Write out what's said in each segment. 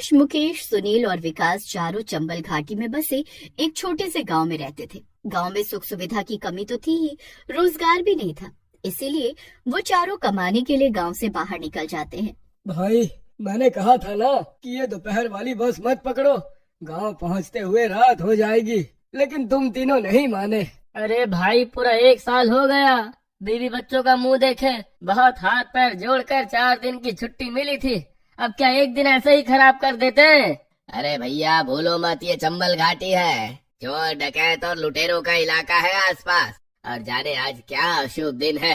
रमेश, मुकेश, सुनील और विकास चारों चंबल घाटी में बसे एक छोटे से गांव में रहते थे। गांव में सुख सुविधा की कमी तो थी ही, रोजगार भी नहीं था। इसीलिए वो चारों कमाने के लिए गांव से बाहर निकल जाते हैं। भाई, मैंने कहा था ना कि ये दोपहर वाली बस मत पकड़ो, गांव पहुंचते हुए रात हो जाएगी, लेकिन तुम तीनों नहीं माने। अरे भाई, पूरा 1 साल हो गया, बीवी बच्चों का मुंह देखे। बहुत हाथ पैर जोड़कर 4 दिन की छुट्टी मिली थी, अब क्या एक दिन ऐसे ही खराब कर देते हैं? अरे भैया भूलो मत, ये चंबल घाटी है, चोर डकैत और लुटेरों का इलाका है आसपास। और जाने आज क्या अशुभ दिन है।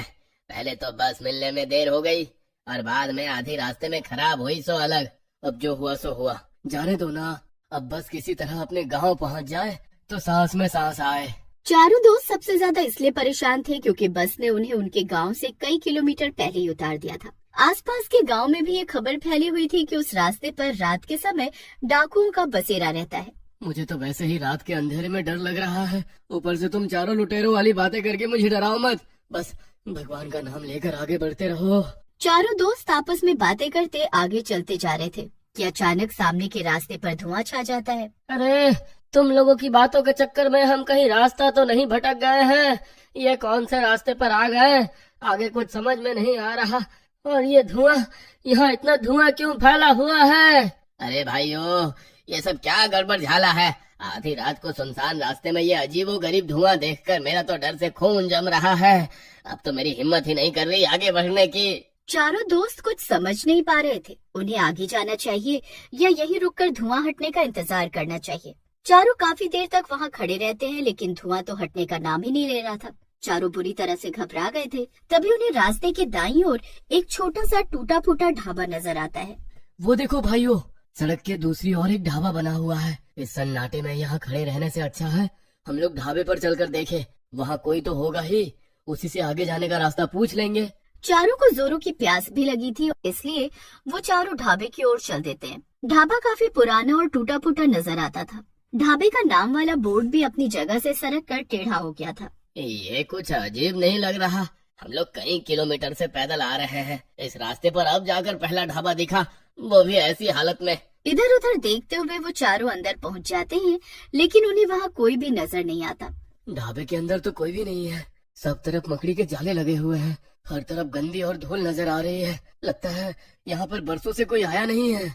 पहले तो बस मिलने में देर हो गई और बाद में आधी रास्ते में खराब हुई सो अलग। अब जो हुआ सो हुआ, जाने दो ना। अब बस किसी तरह अपने गांव पहुंच जाए तो सांस में सांस आए। चारों दोस्त सबसे ज्यादा इसलिए परेशान थे क्योंकि बस ने उन्हें उनके गांव से कई किलोमीटर पहले ही उतार दिया था। आसपास के गांव में भी ये खबर फैली हुई थी कि उस रास्ते पर रात के समय डाकुओं का बसेरा रहता है। मुझे तो वैसे ही रात के अंधेरे में डर लग रहा है, ऊपर से तुम चारों लुटेरों वाली बातें करके मुझे डराओ मत। बस भगवान का नाम लेकर आगे बढ़ते रहो। चारों दोस्त आपस में बातें करते आगे चलते जा रहे थे कि अचानक सामने के रास्ते पर धुआं छा जाता है। अरे, तुम लोगों की बातों के चक्कर में हम कहीं रास्ता तो नहीं भटक गए हैं? ये कौन से रास्ते पर आ गए, आगे कुछ समझ में नहीं आ रहा। और ये धुआं, यहाँ इतना धुआं क्यों फैला हुआ है? अरे भाइयों, ये सब क्या गड़बड़ झाला है। आधी रात को सुनसान रास्ते में ये अजीबो गरीब धुआं देखकर मेरा तो डर से खून जम रहा है। अब तो मेरी हिम्मत ही नहीं कर रही आगे बढ़ने की। चारों दोस्त कुछ समझ नहीं पा रहे थे, उन्हें आगे जाना चाहिए या यहीं रुककर धुआं हटने का इंतजार करना चाहिए। चारों काफी देर तक वहाँ खड़े रहते हैं, लेकिन धुआं तो हटने का नाम ही नहीं ले रहा था। चारों बुरी तरह से घबरा गए थे। तभी उन्हें रास्ते के दाईं ओर एक छोटा सा टूटा फूटा ढाबा नजर आता है। वो देखो भाइयों, सड़क के दूसरी ओर एक ढाबा बना हुआ है। इस सन्नाटे में यहाँ खड़े रहने से अच्छा है हम लोग ढाबे पर चलकर देखें, वहाँ कोई तो होगा ही, उसी से आगे जाने का रास्ता पूछ लेंगे। चारों को जोरों की प्यास भी लगी थी, इसलिए वो चारों ढाबे की ओर चल देते हैं। ढाबा काफी पुराना और टूटा फूटा नजर आता था। ढाबे का नाम वाला बोर्ड भी अपनी जगह से सरक कर टेढ़ा हो गया था। ये कुछ अजीब नहीं लग रहा। हम लोग कई किलोमीटर से पैदल आ रहे हैं, इस रास्ते पर अब जाकर पहला ढाबा दिखा, वो भी ऐसी हालत में। इधर उधर देखते हुए वो चारों अंदर पहुंच जाते हैं, लेकिन उन्हें वहाँ कोई भी नजर नहीं आता। ढाबे के अंदर तो कोई भी नहीं है, सब तरफ मकड़ी के जाले लगे हुए हैं, हर तरफ गंदी और धूल नजर आ रही है। लगता है यहाँ पर बरसों से कोई आया नहीं है।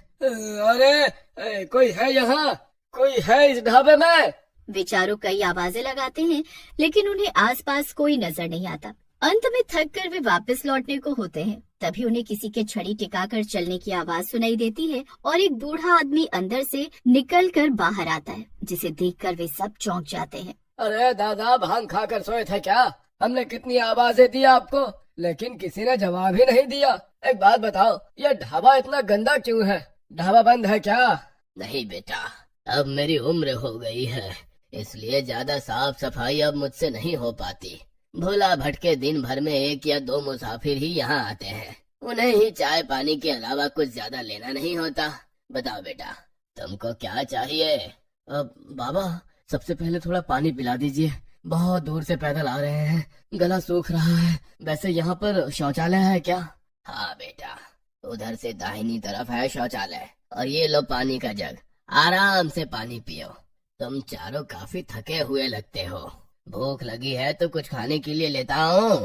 अरे कोई है यहाँ, कोई है इस ढाबे में? वे चारों कई आवाजें लगाते हैं, लेकिन उन्हें आसपास कोई नजर नहीं आता। अंत में थक कर वे वापस लौटने को होते हैं। तभी उन्हें किसी के छड़ी टिकाकर चलने की आवाज सुनाई देती है और एक बूढ़ा आदमी अंदर से निकलकर बाहर आता है, जिसे देखकर वे सब चौंक जाते हैं। अरे दादा, भांग खाकर सोए थे क्या? हमने कितनी आवाजें दी आपको, लेकिन किसी ने जवाब ही नहीं दिया। एक बात बताओ, ये ढाबा इतना गंदा क्यों है? ढाबा बंद है क्या? नहीं बेटा, अब मेरी उम्र हो गई है, इसलिए ज्यादा साफ सफाई अब मुझसे नहीं हो पाती। भोला भटके दिन भर में 1 या 2 मुसाफिर ही यहाँ आते हैं, उन्हें ही चाय पानी के अलावा कुछ ज्यादा लेना नहीं होता। बताओ बेटा, तुमको क्या चाहिए? अब बाबा, सबसे पहले थोड़ा पानी पिला दीजिए, बहुत दूर से पैदल आ रहे हैं, गला सूख रहा है। वैसे यहाँ पर शौचालय है क्या? हाँ बेटा, उधर से दाहिनी तरफ है शौचालय, और ये लो पानी का जग, आराम से पानी पियो। तुम चारों काफी थके हुए लगते हो, भूख लगी है तो कुछ खाने के लिए लेता हूँ।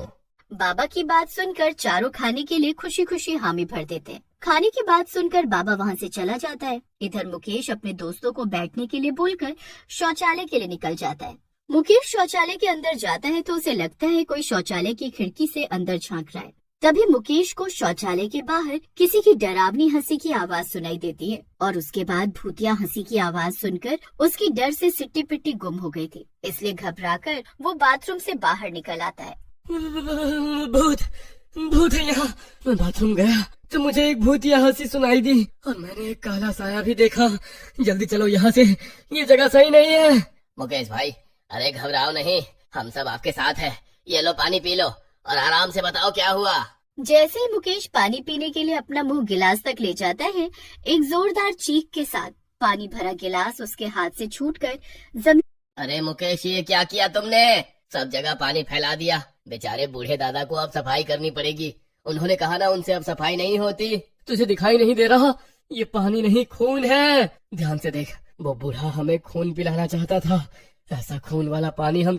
बाबा की बात सुनकर चारों खाने के लिए खुशी खुशी हामी भर देते हैं। खाने की बात सुनकर बाबा वहाँ से चला जाता है। इधर मुकेश अपने दोस्तों को बैठने के लिए बोलकर शौचालय के लिए निकल जाता है। मुकेश शौचालय के अंदर जाता है तो उसे लगता है कोई शौचालय की खिड़की से अंदर झांक रहा है। तभी मुकेश को शौचालय के बाहर किसी की डरावनी हंसी की आवाज सुनाई देती है और उसके बाद भूतिया हंसी की आवाज सुनकर उसकी डर से सिट्टी पिट्टी गुम हो गई थी, इसलिए घबराकर वो बाथरूम से बाहर निकल आता है। भूत है यहाँ। मैं बाथरूम गया तो मुझे एक भूतिया हंसी सुनाई दी और मैंने एक काला साया भी देखा। जल्दी चलो यहाँ से, ये जगह सही नहीं है। मुकेश भाई, अरे घबराओ नहीं, हम सब आपके साथ हैं। ये लो पानी पी लो और आराम से बताओ क्या हुआ। जैसे ही मुकेश पानी पीने के लिए अपना मुंह गिलास तक ले जाता है, एक जोरदार चीख के साथ पानी भरा गिलास उसके हाथ से छूटकर जमीन। अरे मुकेश, ये क्या किया तुमने? सब जगह पानी फैला दिया। बेचारे बूढ़े दादा को अब सफाई करनी पड़ेगी। उन्होंने कहा ना, उनसे अब सफाई नहीं होती। तुझे दिखाई नहीं दे रहा? ये पानी नहीं खून है। ध्यान से देख, वो बूढ़ा हमें खून पिलाना चाहता था। ऐसा खून वाला पानी हम